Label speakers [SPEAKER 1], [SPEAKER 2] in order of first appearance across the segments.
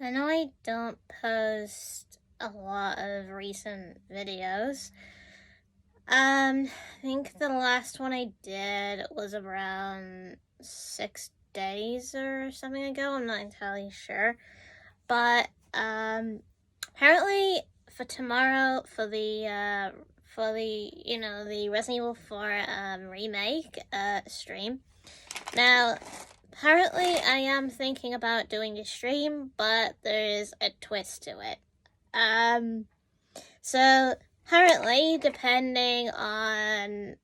[SPEAKER 1] I know I don't post a lot of recent videos. I think the last one I did was around 6 days or something ago. I'm not entirely sure. But, apparently for tomorrow, the Resident Evil 4, remake, stream. Now, apparently, I am thinking about doing a stream, but there's a twist to it. So apparently, depending on,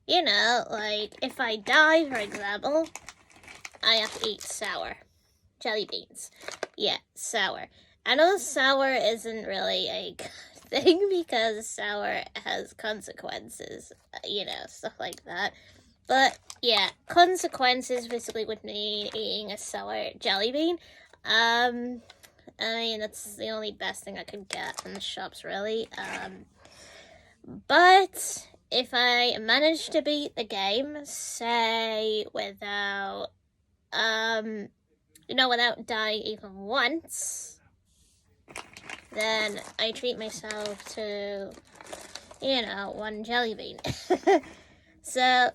[SPEAKER 1] like if I die, for example, I have to eat sour jelly beans. Yeah, sour. I know sour isn't really a good thing because sour has consequences, stuff like that. But yeah, consequences basically would mean eating a sour jelly bean. I mean, that's the only best thing I could get from the shops, really. But if I manage to beat the game, say without, without dying even once, then I treat myself to, one jelly bean. So,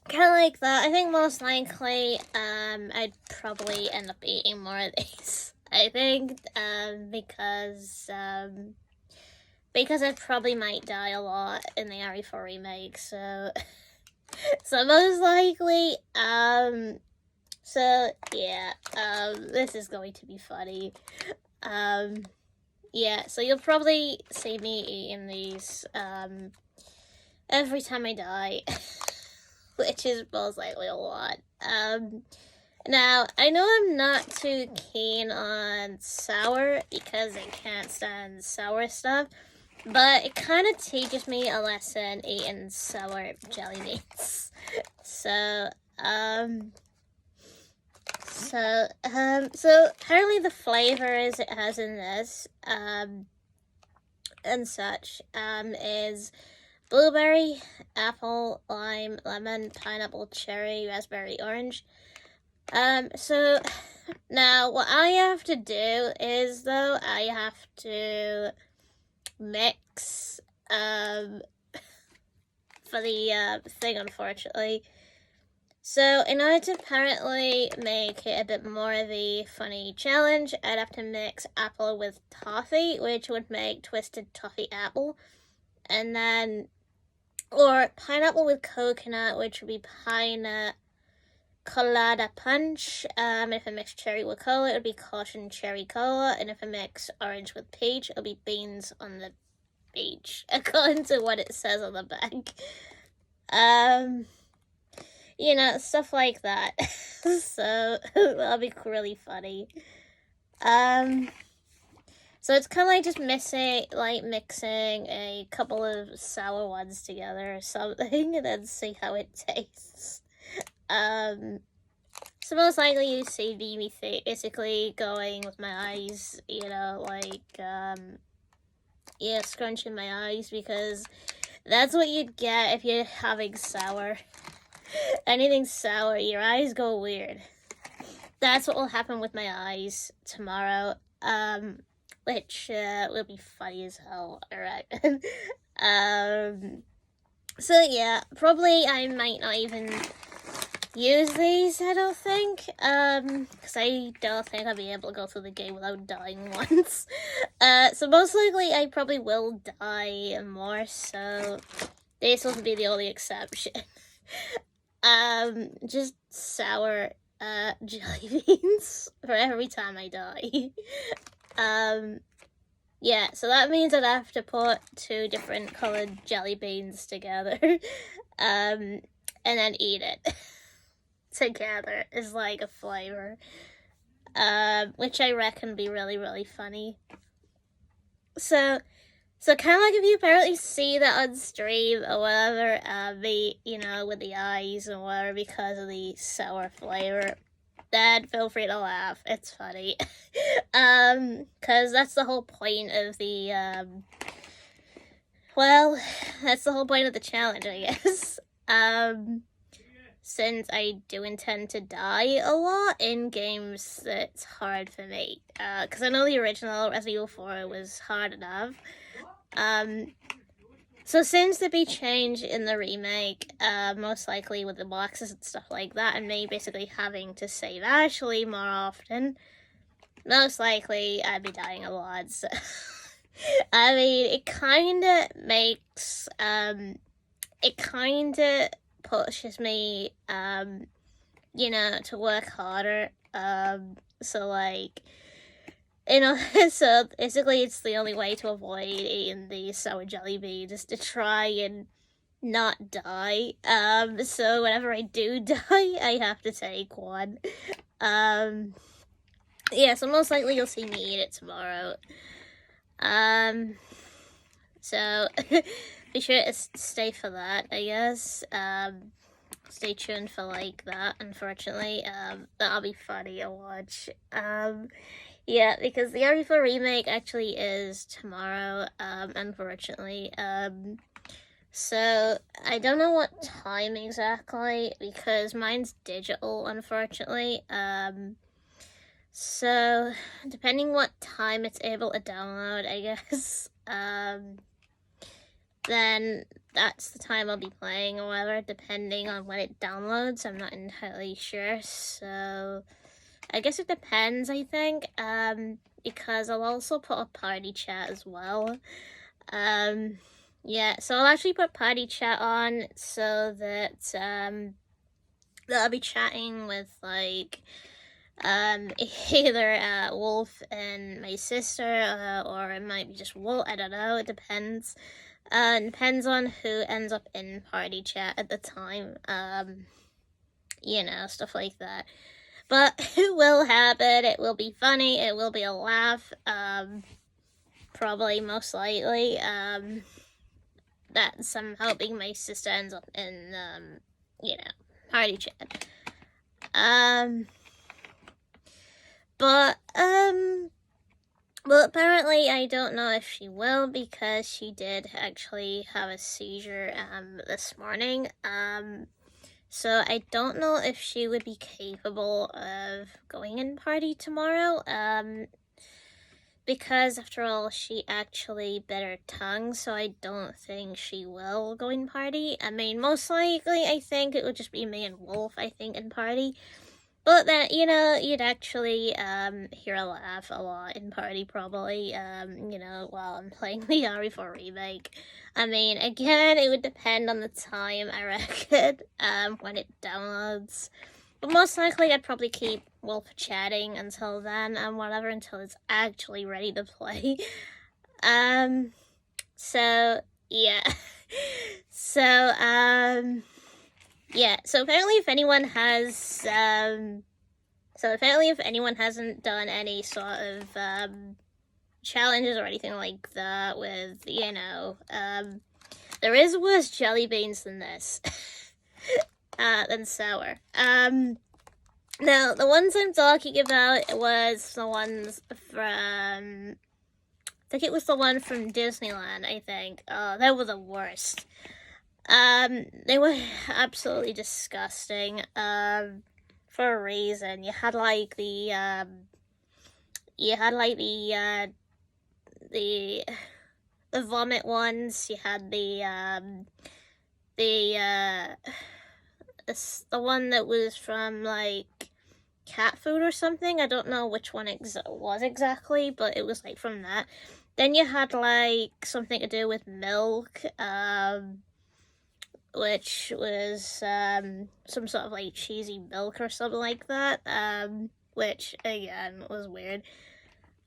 [SPEAKER 1] kind of like that. I think most likely, I'd probably end up eating more of these. I think, because I probably might die a lot in the re4 remake, so most likely, this is going to be funny. Yeah, so you'll probably see me eating these, every time I die, which is most likely a lot. Now, I know I'm not too keen on sour because I can't stand sour stuff, but it kind of teaches me a lesson eating sour jelly beans. So apparently the flavors it has in this, and such, is blueberry, apple, lime, lemon, pineapple, cherry, raspberry, orange. So now what I have to do is, though, I have to mix, for the, thing, unfortunately. So in order to apparently make it a bit more of a funny challenge, I'd have to mix apple with toffee, which would make twisted toffee apple. And then, or pineapple with coconut, which would be pineapple colada punch. If I mix cherry with cola, it would be caution cherry cola. And if I mix orange with peach, it'll be beans on the beach, according to what it says on the bag. Stuff like that. So that'll be really funny. So it's kind of like just mixing a couple of sour ones together or something, and then see how it tastes. So most likely you see me basically going with my eyes, scrunching my eyes, because that's what you'd get if you're having sour. Anything sour, your eyes go weird. That's what will happen with my eyes tomorrow, which will be funny as hell, alright. So yeah, probably I might not even use these, I don't think, because I don't think I'll be able to go through the game without dying once. So most likely I probably will die more, so this will be the only exception. Just sour, jelly beans for every time I die. Yeah, so that means I'd have to put 2 different colored jelly beans together, and then eat it together as like a flavor, which I reckon would be really, really funny. So kind of like if you apparently see that on stream or whatever, with the eyes or whatever because of the sour flavor, then feel free to laugh. It's funny. Because that's the whole point of the, that's the whole point of the challenge, I guess. since I do intend to die a lot in games, it's hard for me. Because I know the original Resident Evil 4 was hard enough. So since there be change in the remake, most likely with the boxes and stuff like that, and me basically having to save Ashley more often, most likely I'd be dying a lot. So I mean, it kind of makes, it kind of pushes me, to work harder. So like, so basically it's the only way to avoid eating the sour jelly beans is to try and not die. So whenever I do die, I have to take one. Yeah, so most likely you'll see me eat it tomorrow. So be sure to stay for that, I guess. Stay tuned for like that, unfortunately. That'll be funny to watch. Yeah, because the re4 remake actually is tomorrow, unfortunately. So I don't know what time exactly, because mine's digital, unfortunately. So depending what time it's able to download, I guess, then that's the time I'll be playing, or whatever, depending on when it downloads. I'm not entirely sure, so I guess it depends, I think, because I'll also put a party chat as well. Yeah, so I'll actually put party chat on so that, I'll be chatting with, like, either, Wolf and my sister, or it might be just Wolf, I don't know, it depends. Depends on who ends up in party chat at the time, stuff like that. But it will happen, it will be funny, it will be a laugh, probably, most likely, that I'm hoping my sister ends up in, party chat. Well, apparently I don't know if she will, because she did actually have a seizure, this morning, so I don't know if she would be capable of going in party tomorrow, because after all, she actually bit her tongue, so I don't think she will go in party. I mean, most likely, I think it would just be me and Wolf, I think, in party. But then, you'd actually, hear a laugh a lot in party, probably, while I'm playing the re4 remake. I mean, again, it would depend on the time, I reckon, when it downloads. But most likely, I'd probably keep Wolf chatting until then, and whatever, until it's actually ready to play. So, yeah. Yeah, so apparently if anyone hasn't done any sort of, challenges or anything like that with, there is worse jelly beans than this, than sour. Now, the ones I'm talking about was the ones from, I think it was the one from Disneyland, I think. They were the worst. They were absolutely disgusting, for a reason. You had, like, the vomit ones, you had the one that was from, like, cat food or something. I don't know which one it was exactly, but it was, like, from that. Then you had, like, something to do with milk, which was, some sort of, like, cheesy milk or something like that, which, again, was weird.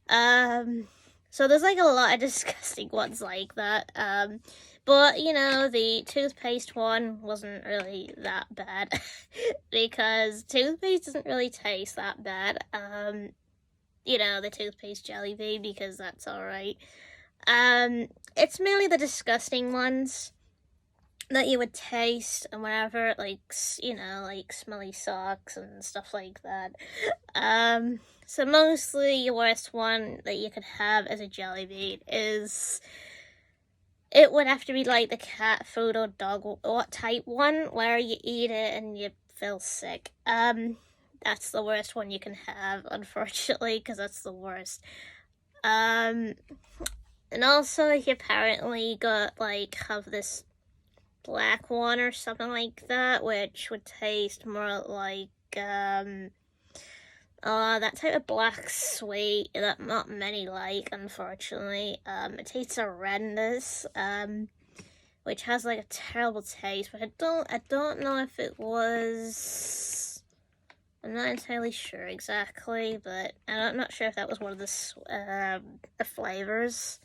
[SPEAKER 1] So there's, like, a lot of disgusting ones like that, but, the toothpaste one wasn't really that bad, because toothpaste doesn't really taste that bad, the toothpaste jelly bean, because that's alright. It's mainly the disgusting ones that you would taste and whatever, like, like smelly socks and stuff like that. So mostly your worst one that you could have as a jelly bean it would have to be like the cat food or dog or type one, where you eat it and you feel sick. That's the worst one you can have, unfortunately, because that's the worst. And also, he apparently got, like, have this black one or something like that, which would taste more like, that type of black sweet that not many like, unfortunately. It tastes horrendous, which has, like, a terrible taste, but I don't know if it was... I'm not entirely sure exactly, but I'm not sure if that was one of the flavors.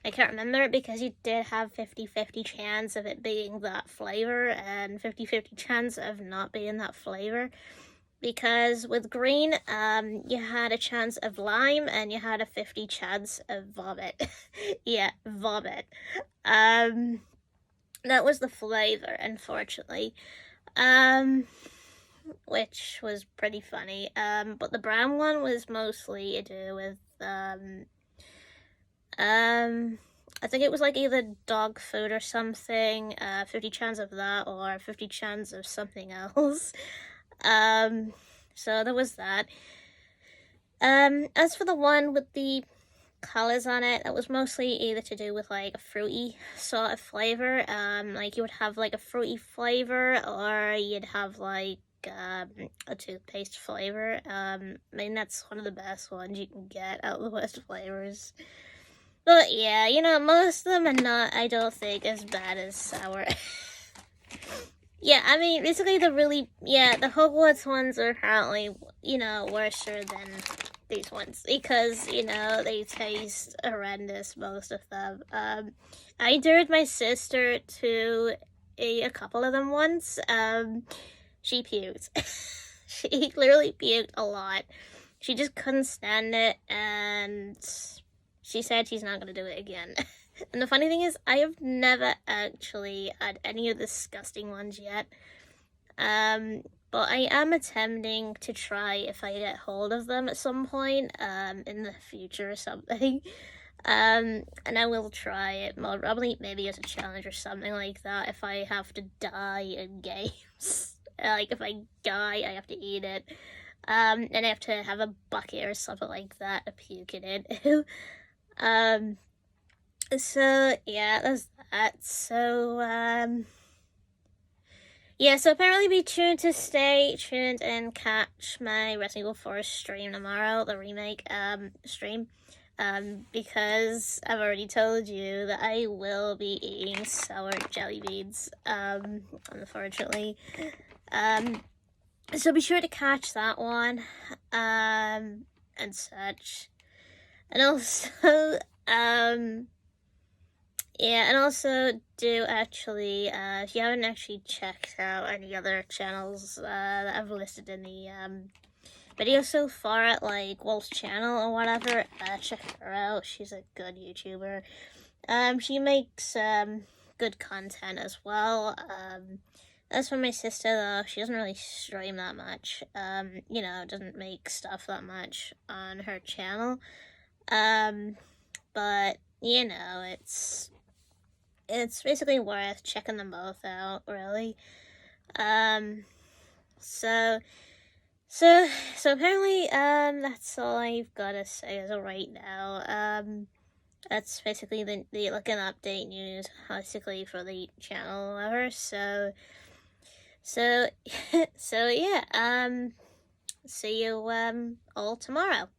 [SPEAKER 1] I can't remember because you did have 50-50 chance of it being that flavor and 50-50 chance of not being that flavor. Because with green, you had a chance of lime and you had a 50 chance of vomit. Yeah, vomit. That was the flavor, unfortunately. Which was pretty funny. But the brown one was mostly to do with, I think it was like either dog food or something, 50 chance of that or 50 chance of something else. So there was that. As for the one with the colors on it, that was mostly either to do with like a fruity sort of flavor. Like you would have like a fruity flavor or you'd have like a toothpaste flavor. I mean, that's one of the best ones you can get out of the worst flavors. But yeah, you know, most of them are not, I don't think, as bad as sour. Yeah, I mean, basically the Hogwarts ones are apparently, you know, worse than these ones because, you know, they taste horrendous, most of them. I dared my sister to eat a couple of them once. She puked. She clearly puked a lot. She just couldn't stand it, and she said she's not going to do it again. And the funny thing is, I have never actually had any of the disgusting ones yet. But I am attempting to try if I get hold of them at some point, in the future or something. And I will try it, probably maybe as a challenge or something like that, if I have to die in games. Like, if I die, I have to eat it. And I have to have a bucket or something like that to puke it in. So, yeah, that's that. So, yeah, so apparently stay tuned and catch my Resident Evil 4 stream tomorrow, the remake, stream. Because I've already told you that I will be eating sour jelly beans, unfortunately. So be sure to catch that one, and such. And also, yeah, and also do actually, if you haven't actually checked out any other channels that I've listed in the video so far, like Wolf's channel or whatever, check her out. She's a good YouTuber. She makes good content as well. As for my sister, though, she doesn't really stream that much. You know, doesn't make stuff that much on her channel. But you know, it's basically worth checking them both out, really. So apparently, that's all I've gotta say as of right now. That's basically the like an update news, basically, for the channel, whatever. So yeah, see you all tomorrow.